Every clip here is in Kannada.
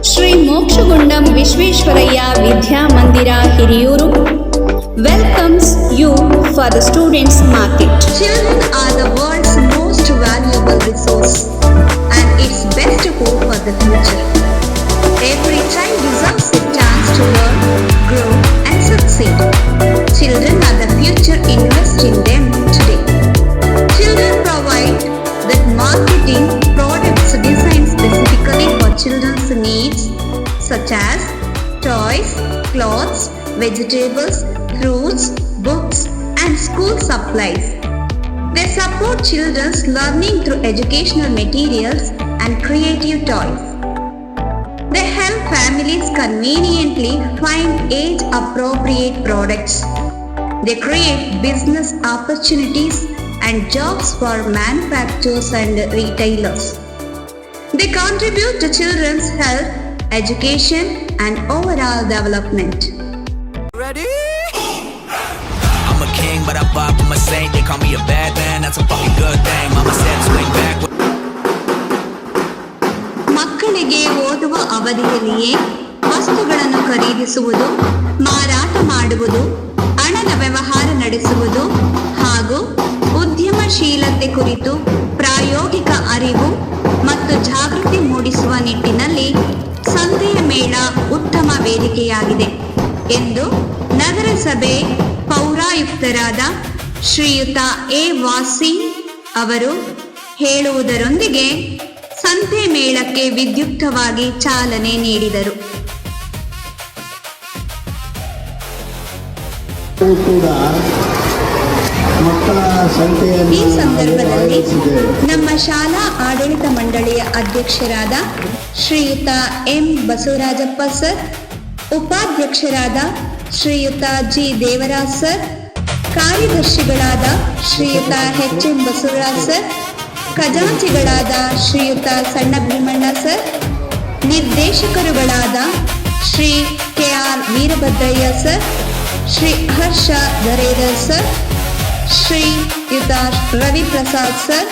ಶ್ರೀ ಮೋಕ್ಷಗುಂಡಂ ವಿಶ್ವೇಶ್ವರಯ್ಯ ವಿದ್ಯಾ ಮಂದಿರ Hiriyur welcomes you for the students market. Children are the world's most valuable resource and its best hope for the future. Every child deserves a chance to learn, grow and succeed. Children are the future. Invest in them today. Children provide that marketing products designed specifically for children's needs such as toys, clothes, vegetables, fruits, books and school supplies. They support children's learning through educational materials and creative toys. They help families conveniently find age-appropriate products. They create business opportunities and jobs for manufacturers and retailers. They contribute to children's health, education and overall development. Ready? I'm a king, but I vibe from a saint. They call me a bad man, that's a fucking good thing. Mama said swing back. ಮಕ್ಕಳಿಗೆ ಓದುವ ಅವಧಿಯಲ್ಲಿಯೇ ವಸ್ತುಗಳನ್ನು ಖರೀದಿಸುವುದು, ಮಾರಾಟ ಮಾಡುವುದು, ಹಣದ ವ್ಯವಹಾರ ನಡೆಸುವುದು ಹಾಗೂ ಉದ್ಯಮಶೀಲತೆ ಕುರಿತು ಪ್ರಾಯೋಗಿಕ ಅರಿವು ಮತ್ತು ಜಾಗೃತಿ ಮೂಡಿಸುವ ನಿಟ್ಟಿನಲ್ಲಿ ಸಂತೆಯ ಮೇಳ ಉತ್ತಮ ವೇದಿಕೆಯಾಗಿದೆ ಎಂದು ನಗರಸಭೆ ಪೌರಾಯುಕ್ತರಾದ ಶ್ರೀಯುತ ಎ ವಾಸಿ ಅವರು ಹೇಳುವುದರೊಂದಿಗೆ ಸಂತೆ ಮೇಳಕ್ಕೆ ವಿದ್ಯುಕ್ತವಾಗಿ ಚಾಲನೆ ನೀಡಿದರು. ಈ ಸಂದರ್ಭದಲ್ಲಿ ನಮ್ಮ ಶಾಲಾ ಆಡಳಿತ ಮಂಡಳಿಯ ಅಧ್ಯಕ್ಷರಾದ ಶ್ರೀಯುತ ಎಂ ಬಸವರಾಜಪ್ಪ ಸರ್, ಉಪಾಧ್ಯಕ್ಷರಾದ ಶ್ರೀಯುತ ಜಿ ದೇವರಾಜ್ ಸರ್, ಕಾರ್ಯದರ್ಶಿಗಳಾದ Shriyuta H M Basavaraj sir, ಖಜಾಂಚಿಗಳಾದ ಶ್ರೀಯುತ ಸಣ್ಣ ಭೀಮಣ್ಣ ಸರ್, ನಿರ್ದೇಶಕರುಗಳಾದ Shri K R Veerabhadraiah sir, Shri Harsha Dharedar sir, Shriyuta Ravi Prasad sir,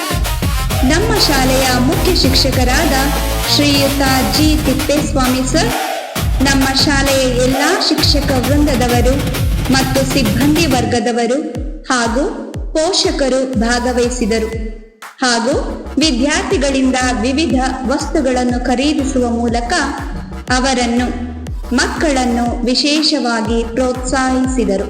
ನಮ್ಮ ಶಾಲೆಯ ಮುಖ್ಯ ಶಿಕ್ಷಕರಾದ ಶ್ರೀಯುತ ಜಿ ತಿಪ್ಪೇಸ್ವಾಮಿ ಸರ್, ನಮ್ಮ ಶಾಲೆಯ ಎಲ್ಲ ಶಿಕ್ಷಕ ವೃಂದದವರು ಮತ್ತು ಸಿಬ್ಬಂದಿ ವರ್ಗದವರು ಹಾಗೂ ಪೋಷಕರು ಭಾಗವಹಿಸಿದರು ಹಾಗೂ ವಿದ್ಯಾರ್ಥಿಗಳಿಂದ ವಿವಿಧ ವಸ್ತುಗಳನ್ನು ಖರೀದಿಸುವ ಮೂಲಕ ಮಕ್ಕಳನ್ನು ವಿಶೇಷವಾಗಿ ಪ್ರೋತ್ಸಾಹಿಸಿದರು.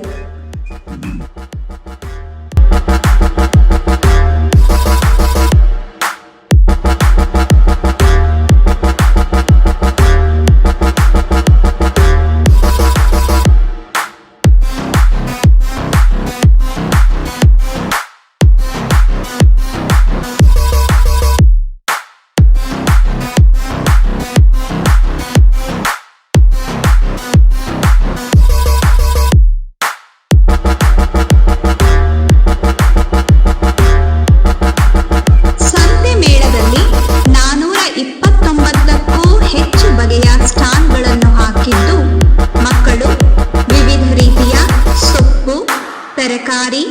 ತರಕಾರಿ,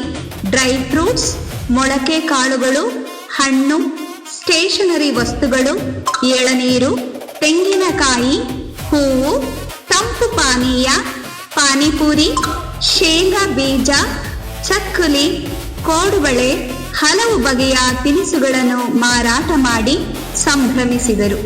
ಡ್ರೈ ಫ್ರೂಟ್ಸ್, ಮೊಳಕೆ ಕಾಳುಗಳು, ಹಣ್ಣು, ಸ್ಟೇಷನರಿ ವಸ್ತುಗಳು, ಎಳನೀರು, ತೆಂಗಿನಕಾಯಿ, ಹೂವು, ತಂಪು ಪಾನೀಯ, ಪಾನಿಪುರಿ, ಶೇಂಗಾ ಬೀಜ, ಚಕ್ಕುಲಿ, ಕೋಡುಬಳೆ, ಹಲವು ಬಗೆಯ ತಿನಿಸುಗಳನ್ನು ಮಾರಾಟ ಮಾಡಿ ಸಂಭ್ರಮಿಸಿದರು.